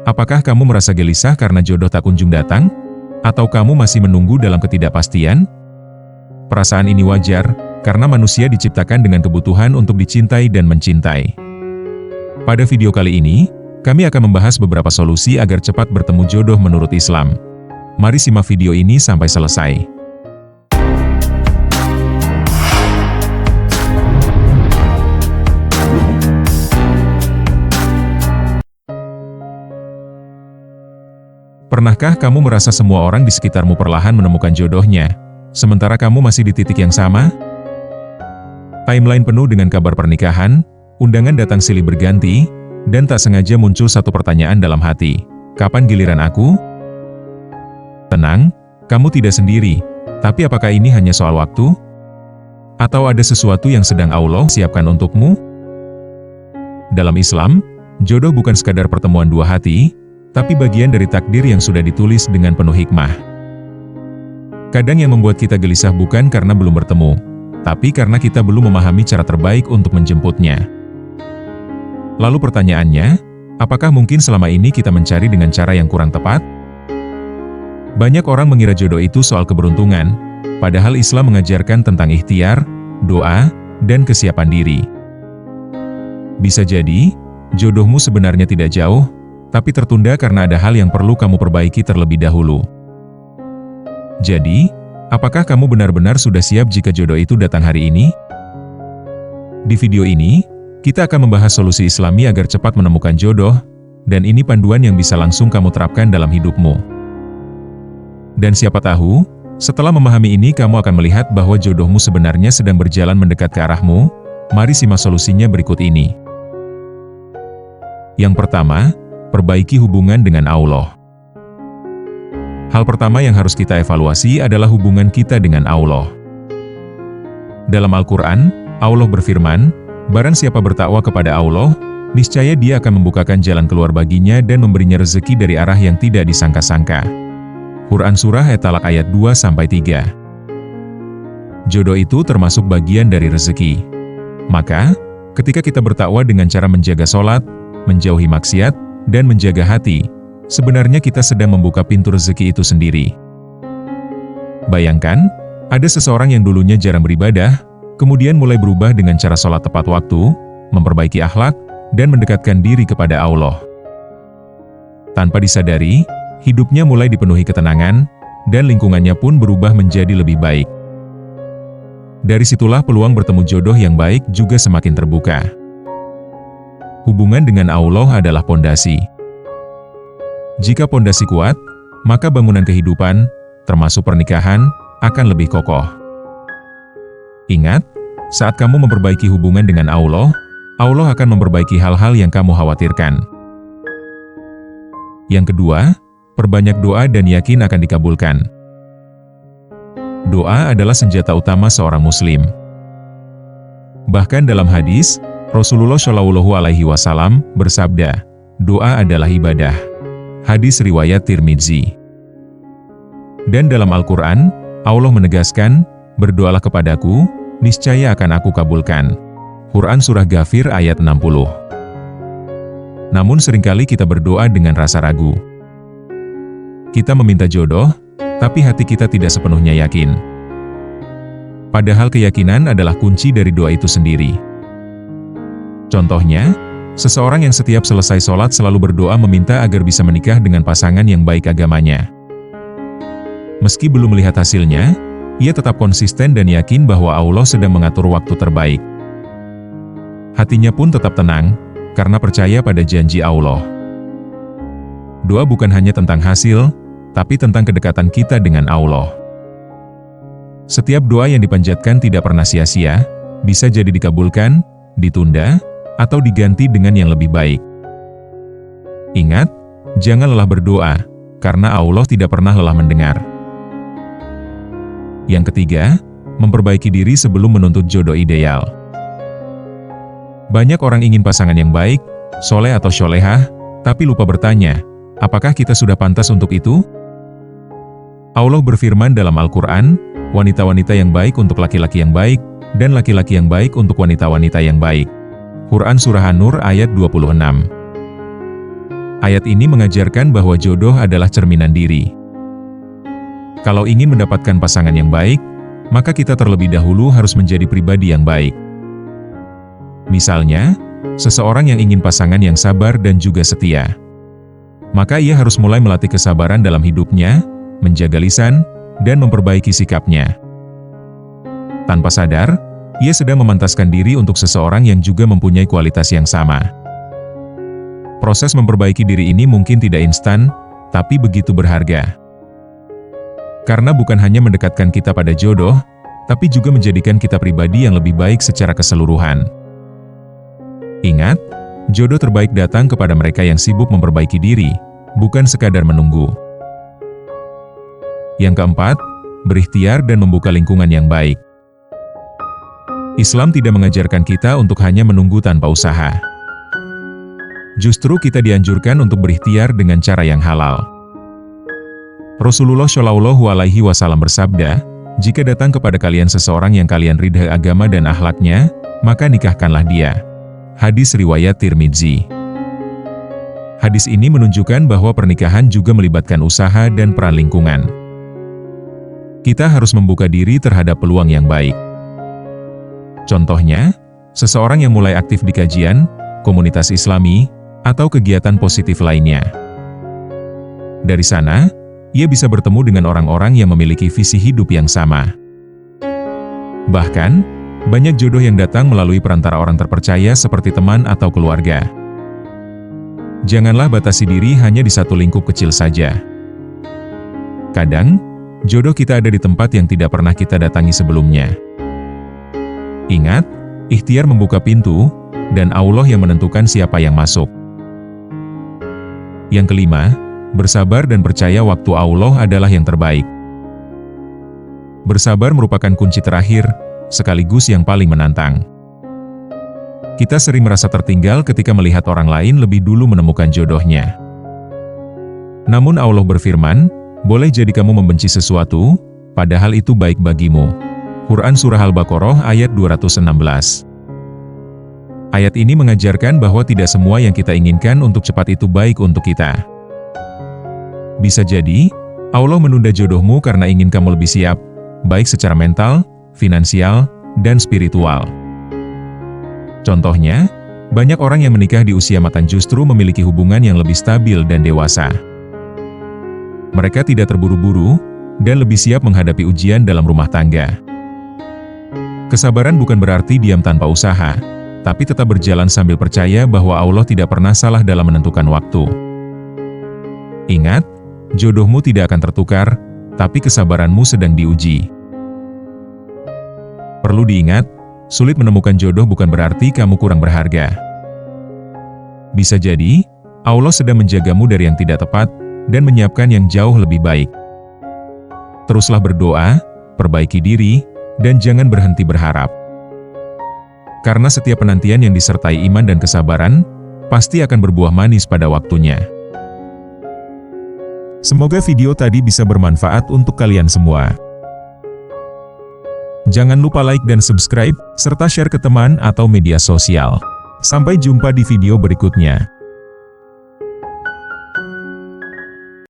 Apakah kamu merasa gelisah karena jodoh tak kunjung datang? Atau kamu masih menunggu dalam ketidakpastian? Perasaan ini wajar, karena manusia diciptakan dengan kebutuhan untuk dicintai dan mencintai. Pada video kali ini, kami akan membahas beberapa solusi agar cepat bertemu jodoh menurut Islam. Mari simak video ini sampai selesai. Pernahkah kamu merasa semua orang di sekitarmu perlahan menemukan jodohnya, sementara kamu masih di titik yang sama? Timeline penuh dengan kabar pernikahan, undangan datang silih berganti, dan tak sengaja muncul satu pertanyaan dalam hati. Kapan giliran aku? Tenang, kamu tidak sendiri. Tapi apakah ini hanya soal waktu? Atau ada sesuatu yang sedang Allah siapkan untukmu? Dalam Islam, jodoh bukan sekadar pertemuan dua hati, tapi bagian dari takdir yang sudah ditulis dengan penuh hikmah. Kadang yang membuat kita gelisah bukan karena belum bertemu, tapi karena kita belum memahami cara terbaik untuk menjemputnya. Lalu pertanyaannya, apakah mungkin selama ini kita mencari dengan cara yang kurang tepat? Banyak orang mengira jodoh itu soal keberuntungan, padahal Islam mengajarkan tentang ikhtiar, doa, dan kesiapan diri. Bisa jadi, jodohmu sebenarnya tidak jauh, tapi tertunda karena ada hal yang perlu kamu perbaiki terlebih dahulu. Jadi, apakah kamu benar-benar sudah siap jika jodoh itu datang hari ini? Di video ini, kita akan membahas solusi Islami agar cepat menemukan jodoh, dan ini panduan yang bisa langsung kamu terapkan dalam hidupmu. Dan siapa tahu, setelah memahami ini kamu akan melihat bahwa jodohmu sebenarnya sedang berjalan mendekat ke arahmu. Mari simak solusinya berikut ini. Yang pertama, perbaiki hubungan dengan Allah. Hal pertama yang harus kita evaluasi adalah hubungan kita dengan Allah. Dalam Al-Quran, Allah berfirman, "Barang siapa bertakwa kepada Allah, niscaya Dia akan membukakan jalan keluar baginya dan memberinya rezeki dari arah yang tidak disangka-sangka." Quran Surah At-Talaq ayat 2-3. Jodoh itu termasuk bagian dari rezeki. Maka, ketika kita bertakwa dengan cara menjaga sholat, menjauhi maksiat, dan menjaga hati, sebenarnya kita sedang membuka pintu rezeki itu sendiri. Bayangkan, ada seseorang yang dulunya jarang beribadah, kemudian mulai berubah dengan cara sholat tepat waktu, memperbaiki akhlak, dan mendekatkan diri kepada Allah. Tanpa disadari, hidupnya mulai dipenuhi ketenangan, dan lingkungannya pun berubah menjadi lebih baik. Dari situlah peluang bertemu jodoh yang baik juga semakin terbuka. Hubungan dengan Allah adalah pondasi. Jika pondasi kuat, maka bangunan kehidupan, termasuk pernikahan, akan lebih kokoh. Ingat, saat kamu memperbaiki hubungan dengan Allah, Allah akan memperbaiki hal-hal yang kamu khawatirkan. Yang kedua, perbanyak doa dan yakin akan dikabulkan. Doa adalah senjata utama seorang muslim. Bahkan dalam hadis, Rasulullah Shallallahu Alaihi Wasallam bersabda, "Doa adalah ibadah." Hadis riwayat Tirmidzi. Dan dalam Al-Quran, Allah menegaskan, "Berdoalah kepadaku, niscaya akan aku kabulkan." Quran Surah Ghafir ayat 60. Namun seringkali kita berdoa dengan rasa ragu. Kita meminta jodoh, tapi hati kita tidak sepenuhnya yakin. Padahal keyakinan adalah kunci dari doa itu sendiri. Contohnya, seseorang yang setiap selesai sholat selalu berdoa meminta agar bisa menikah dengan pasangan yang baik agamanya. Meski belum melihat hasilnya, ia tetap konsisten dan yakin bahwa Allah sedang mengatur waktu terbaik. Hatinya pun tetap tenang, karena percaya pada janji Allah. Doa bukan hanya tentang hasil, tapi tentang kedekatan kita dengan Allah. Setiap doa yang dipanjatkan tidak pernah sia-sia, bisa jadi dikabulkan, ditunda, atau diganti dengan yang lebih baik. Ingat, jangan lelah berdoa, karena Allah tidak pernah lelah mendengar. Yang ketiga, memperbaiki diri sebelum menuntut jodoh ideal. Banyak orang ingin pasangan yang baik, soleh atau solehah, tapi lupa bertanya, apakah kita sudah pantas untuk itu? Allah berfirman dalam Al-Quran, wanita-wanita yang baik untuk laki-laki yang baik, dan laki-laki yang baik untuk wanita-wanita yang baik. Quran Surah An-Nur ayat 26. Ayat ini mengajarkan bahwa jodoh adalah cerminan diri. Kalau ingin mendapatkan pasangan yang baik, maka kita terlebih dahulu harus menjadi pribadi yang baik. Misalnya, seseorang yang ingin pasangan yang sabar dan juga setia, maka ia harus mulai melatih kesabaran dalam hidupnya, menjaga lisan, dan memperbaiki sikapnya. Tanpa sadar, ia sedang memantaskan diri untuk seseorang yang juga mempunyai kualitas yang sama. Proses memperbaiki diri ini mungkin tidak instan, tapi begitu berharga. Karena bukan hanya mendekatkan kita pada jodoh, tapi juga menjadikan kita pribadi yang lebih baik secara keseluruhan. Ingat, jodoh terbaik datang kepada mereka yang sibuk memperbaiki diri, bukan sekadar menunggu. Yang keempat, berikhtiar dan membuka lingkungan yang baik. Islam tidak mengajarkan kita untuk hanya menunggu tanpa usaha. Justru kita dianjurkan untuk berikhtiar dengan cara yang halal. Rasulullah Shallallahu Alaihi Wasallam bersabda, "Jika datang kepada kalian seseorang yang kalian ridha agama dan akhlaknya, maka nikahkanlah dia." Hadis riwayat Tirmidzi. Hadis ini menunjukkan bahwa pernikahan juga melibatkan usaha dan peran lingkungan. Kita harus membuka diri terhadap peluang yang baik. Contohnya, seseorang yang mulai aktif di kajian, komunitas Islami, atau kegiatan positif lainnya. Dari sana, ia bisa bertemu dengan orang-orang yang memiliki visi hidup yang sama. Bahkan, banyak jodoh yang datang melalui perantara orang terpercaya seperti teman atau keluarga. Janganlah batasi diri hanya di satu lingkup kecil saja. Kadang, jodoh kita ada di tempat yang tidak pernah kita datangi sebelumnya. Ingat, ikhtiar membuka pintu, dan Allah yang menentukan siapa yang masuk. Yang kelima, bersabar dan percaya waktu Allah adalah yang terbaik. Bersabar merupakan kunci terakhir, sekaligus yang paling menantang. Kita sering merasa tertinggal ketika melihat orang lain lebih dulu menemukan jodohnya. Namun Allah berfirman, "Boleh jadi kamu membenci sesuatu, padahal itu baik bagimu." Quran Surah Al-Baqarah ayat 216. Ayat ini mengajarkan bahwa tidak semua yang kita inginkan untuk cepat itu baik untuk kita. Bisa jadi, Allah menunda jodohmu karena ingin kamu lebih siap, baik secara mental, finansial, dan spiritual. Contohnya, banyak orang yang menikah di usia matang justru memiliki hubungan yang lebih stabil dan dewasa. Mereka tidak terburu-buru, dan lebih siap menghadapi ujian dalam rumah tangga. Kesabaran bukan berarti diam tanpa usaha, tapi tetap berjalan sambil percaya bahwa Allah tidak pernah salah dalam menentukan waktu. Ingat, jodohmu tidak akan tertukar, tapi kesabaranmu sedang diuji. Perlu diingat, sulit menemukan jodoh bukan berarti kamu kurang berharga. Bisa jadi, Allah sedang menjagamu dari yang tidak tepat, dan menyiapkan yang jauh lebih baik. Teruslah berdoa, perbaiki diri, dan jangan berhenti berharap. Karena setiap penantian yang disertai iman dan kesabaran, pasti akan berbuah manis pada waktunya. Semoga video tadi bisa bermanfaat untuk kalian semua. Jangan lupa like dan subscribe, serta share ke teman atau media sosial. Sampai jumpa di video berikutnya.